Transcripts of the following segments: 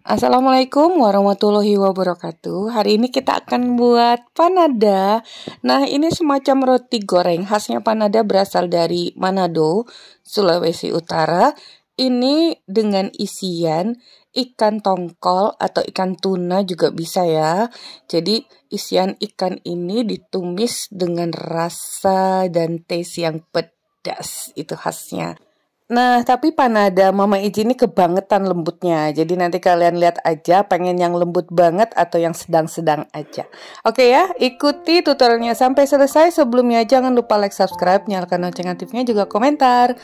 Assalamualaikum warahmatullahi wabarakatuh. Hari ini kita akan buat panada. Nah, ini semacam roti goreng khasnya panada, berasal dari Manado, Sulawesi Utara. Ini dengan isian ikan tongkol atau ikan tuna juga bisa ya. Jadi isian ikan ini ditumis dengan rasa dan taste yang pedas, itu khasnya. Nah, tapi panada Mama Iji ini kebangetan lembutnya. Jadi nanti kalian lihat aja pengen yang lembut banget atau yang sedang-sedang aja. Oke ya, ikuti tutorialnya sampai selesai. Sebelumnya jangan lupa like, subscribe, nyalakan lonceng aktifnya, juga komentar.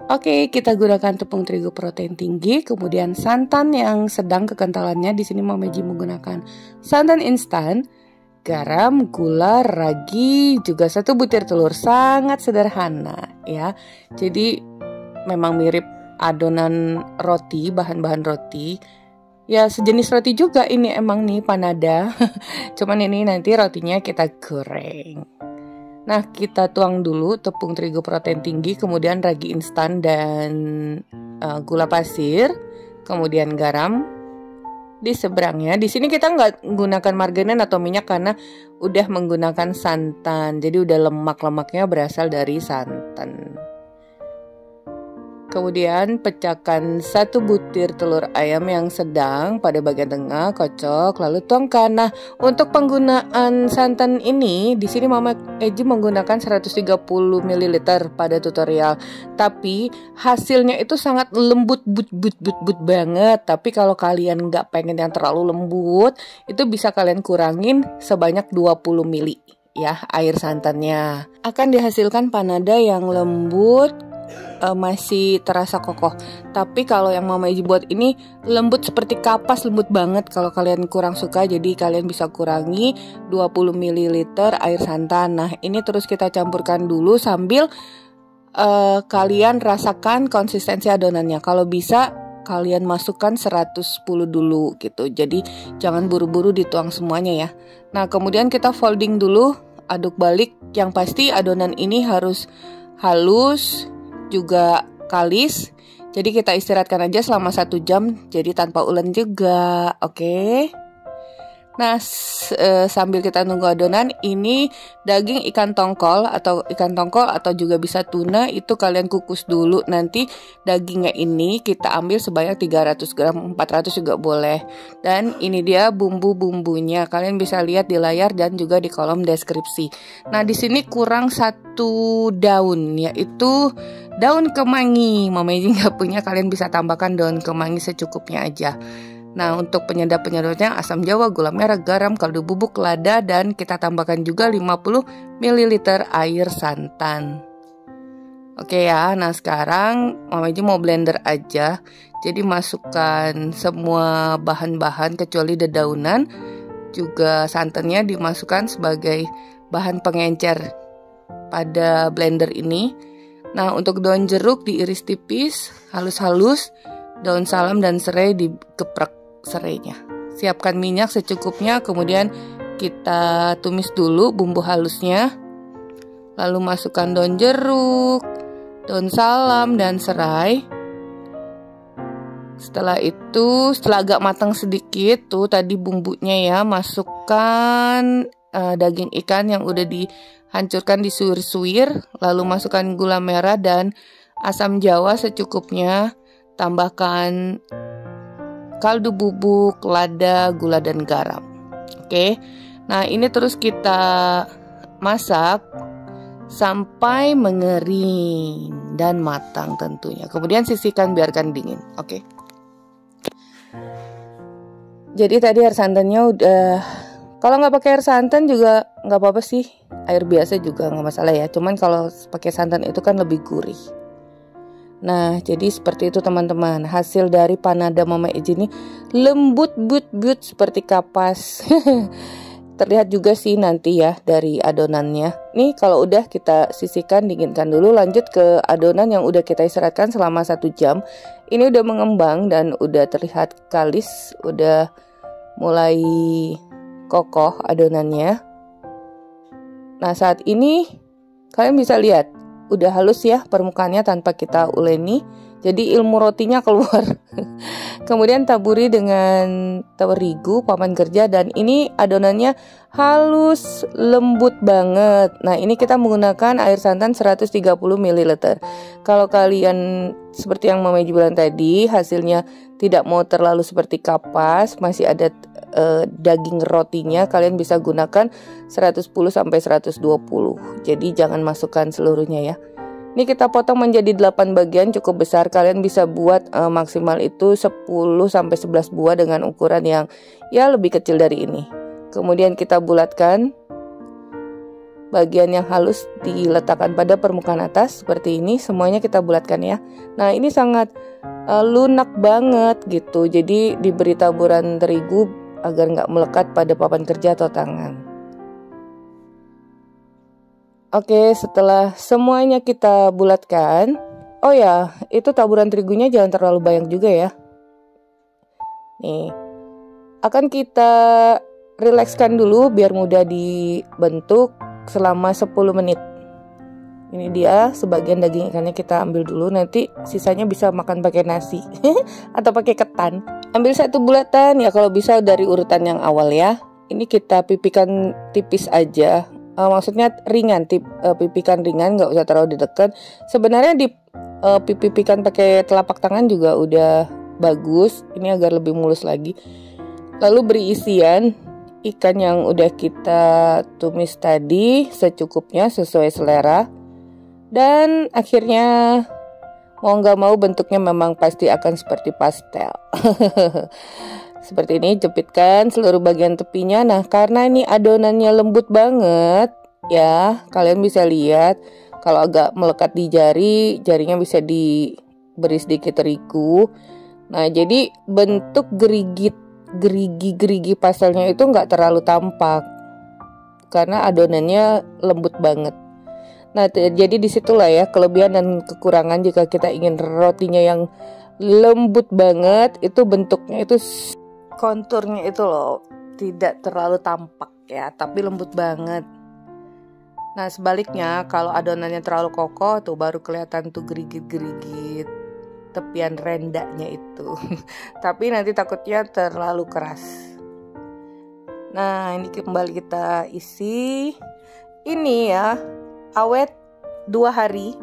Oke, kita gunakan tepung terigu protein tinggi, kemudian santan yang sedang kekentalannya. Di sini Mama Iji menggunakan santan instan, garam, gula, ragi, juga 1 butir telur. Sangat sederhana ya. Jadi memang mirip adonan roti, bahan-bahan roti. Ya sejenis roti juga ini emang nih panada. Cuman ini nanti rotinya kita goreng. Nah, kita tuang dulu tepung terigu protein tinggi, kemudian ragi instan dan gula pasir, kemudian garam di seberangnya. Di sini kita nggak menggunakan margarin atau minyak karena udah menggunakan santan. Jadi udah lemak-lemaknya berasal dari santan. Kemudian pecahkan 1 butir telur ayam yang sedang pada bagian tengah, kocok, lalu tuangkan. Nah, untuk penggunaan santan ini, di sini Mama Iji menggunakan 130 ml pada tutorial. Tapi hasilnya itu sangat lembut, but banget. Tapi kalau kalian nggak pengen yang terlalu lembut, itu bisa kalian kurangin sebanyak 20 ml ya air santannya. Akan dihasilkan panada yang lembut, masih terasa kokoh. Tapi kalau yang Mama Iji buat ini lembut seperti kapas, lembut banget. Kalau kalian kurang suka, jadi kalian bisa kurangi 20 ml air santan. Nah, ini terus kita campurkan dulu sambil kalian rasakan konsistensi adonannya. Kalau bisa kalian masukkan 110 dulu gitu. Jadi jangan buru-buru dituang semuanya ya. Nah, kemudian kita folding dulu, aduk balik. Yang pasti adonan ini harus halus, juga kalis. Jadi kita istirahatkan aja selama 1 jam, jadi tanpa ulen juga. Oke. Nah, sambil kita nunggu adonan, ini daging ikan tongkol atau juga bisa tuna, itu kalian kukus dulu. Nanti dagingnya ini kita ambil sebanyak 300 gram, 400 juga boleh. Dan ini dia bumbu-bumbunya. Kalian bisa lihat di layar dan juga di kolom deskripsi. Nah, di sini kurang 1 daun, yaitu daun kemangi. Mama Iji nggak punya, kalian bisa tambahkan daun kemangi secukupnya aja. Nah, untuk penyedap-penyedapnya asam jawa, gula merah, garam, kaldu bubuk, lada, dan kita tambahkan juga 50 ml air santan. Oke ya, nah sekarang Mama Iji mau blender aja. Jadi masukkan semua bahan-bahan kecuali dedaunan, juga santannya dimasukkan sebagai bahan pengencer pada blender ini. Nah, untuk daun jeruk diiris tipis, halus-halus. Daun salam dan serai digeprek serainya. Siapkan minyak secukupnya, kemudian kita tumis dulu bumbu halusnya. Lalu masukkan daun jeruk, daun salam dan serai. Setelah itu, setelah agak matang sedikit, tuh tadi bumbunya ya, masukkan daging ikan yang udah dihancurkan, disuir-suir. Lalu masukkan gula merah dan asam jawa secukupnya. Tambahkan kaldu bubuk, lada, gula, dan garam. Oke. Nah, ini terus kita masak sampai mengering dan matang tentunya. Kemudian sisihkan, biarkan dingin. Oke. Jadi tadi air santannya udah, kalau nggak pakai air santan juga nggak apa-apa sih. Air biasa juga nggak masalah ya. Cuman kalau pakai santan itu kan lebih gurih. Nah, jadi seperti itu teman-teman. Hasil dari panada Mama Iji ini lembut but seperti kapas. Terlihat juga sih nanti ya dari adonannya. Nih kalau udah kita sisihkan, dinginkan dulu. Lanjut ke adonan yang udah kita istirahatkan selama 1 jam. Ini udah mengembang dan udah terlihat kalis, udah mulai kokoh adonannya. Nah, saat ini kalian bisa lihat udah halus ya permukaannya tanpa kita uleni. Jadi ilmu rotinya keluar. Kemudian taburi dengan terigu, papan kerja, dan ini adonannya halus, lembut banget. Nah, ini kita menggunakan air santan 130 ml. Kalau kalian seperti yang Mama Eji bilang tadi, hasilnya tidak mau terlalu seperti kapas, masih ada daging rotinya, kalian bisa gunakan 110 sampai 120. Jadi jangan masukkan seluruhnya ya. Ini kita potong menjadi 8 bagian, cukup besar. Kalian bisa buat maksimal itu 10 sampai 11 buah dengan ukuran yang ya lebih kecil dari ini. Kemudian kita bulatkan. Bagian yang halus diletakkan pada permukaan atas seperti ini. Semuanya kita bulatkan ya. Nah, ini sangat lunak banget gitu. Jadi diberi taburan terigu agar nggak melekat pada papan kerja atau tangan. Oke, setelah semuanya kita bulatkan, oh ya, itu taburan terigunya jangan terlalu banyak juga ya. Nih, akan kita rilekskan dulu biar mudah dibentuk selama 10 menit. Ini dia sebagian daging ikannya kita ambil dulu, nanti sisanya bisa makan pakai nasi atau pakai ketan. Ambil satu bulatan ya kalau bisa dari urutan yang awal ya. Ini kita pipikan tipis aja. Maksudnya ringan, pipikan ringan, nggak usah terlalu dekat. Sebenarnya pipikan pakai telapak tangan juga udah bagus. Ini agar lebih mulus lagi. Lalu beri isian ikan yang udah kita tumis tadi secukupnya sesuai selera. Dan akhirnya mau nggak mau bentuknya memang pasti akan seperti pastel. Seperti ini, jepitkan seluruh bagian tepinya. Nah, karena ini adonannya lembut banget ya, kalian bisa lihat kalau agak melekat di jari, jarinya bisa diberi sedikit terigu. Nah, jadi bentuk gerigi pastelnya itu nggak terlalu tampak karena adonannya lembut banget. Nah, jadi disitulah ya kelebihan dan kekurangan jika kita ingin rotinya yang lembut banget, itu bentuknya itu konturnya itu loh tidak terlalu tampak ya, tapi lembut banget. Nah, sebaliknya kalau adonannya terlalu kokoh tuh baru kelihatan tuh gerigit-gerigit tepian rendanya itu. Tapi nanti takutnya terlalu keras. Nah, ini kembali kita isi. Ini ya awet 2 hari.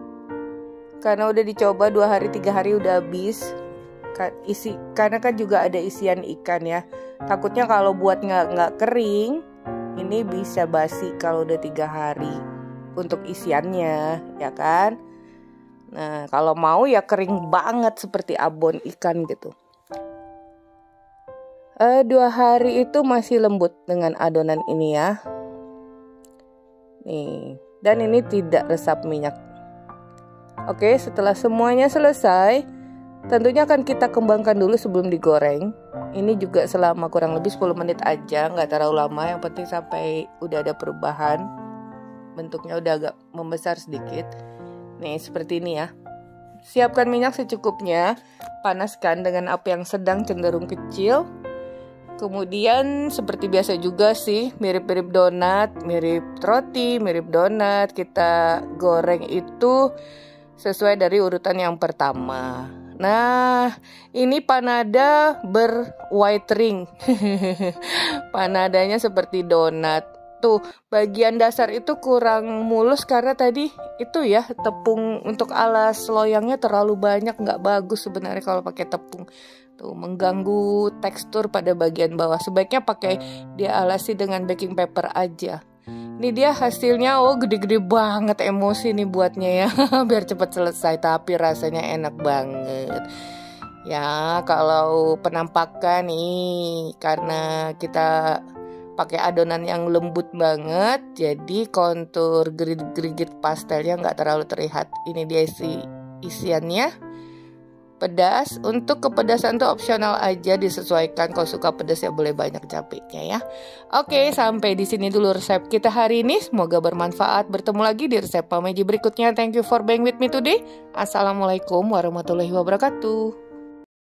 Karena udah dicoba 2 hari 3 hari udah habis. Karena kan juga ada isian ikan ya. Takutnya kalau buat nggak kering, ini bisa basi kalau udah 3 hari untuk isiannya, ya kan? Nah, kalau mau ya kering banget seperti abon ikan gitu. 2 hari itu masih lembut dengan adonan ini ya. Nih, dan ini tidak resap minyak. Oke, setelah semuanya selesai, tentunya akan kita kembangkan dulu sebelum digoreng. Ini juga selama kurang lebih 10 menit aja, nggak terlalu lama. Yang penting sampai udah ada perubahan. Bentuknya udah agak membesar sedikit. Nih, seperti ini ya. Siapkan minyak secukupnya. Panaskan dengan api yang sedang cenderung kecil. Kemudian seperti biasa juga sih, mirip-mirip donat, mirip roti, mirip donat. Kita goreng itu sesuai dari urutan yang pertama. Nah, ini panada white ring. Panadanya seperti donat. Tuh, bagian dasar itu kurang mulus karena tadi itu ya tepung untuk alas loyangnya terlalu banyak, nggak bagus sebenarnya kalau pakai tepung. Tuh, mengganggu tekstur pada bagian bawah. Sebaiknya pakai dia alasi dengan baking paper aja. Ini dia hasilnya, oh gede-gede banget, emosi nih buatnya ya. Biar cepat selesai, tapi rasanya enak banget. Ya, kalau penampakan nih, karena kita pakai adonan yang lembut banget, jadi kontur gerigit pastelnya nggak terlalu terlihat. Ini dia isiannya. Pedas, untuk kepedasan tuh opsional aja, disesuaikan. Kalau suka pedas ya boleh banyak cabenya ya. Oke, sampai di sini dulu resep kita hari ini. Semoga bermanfaat. Bertemu lagi di resep Mama Eji berikutnya. Thank you for being with me today. Assalamualaikum warahmatullahi wabarakatuh.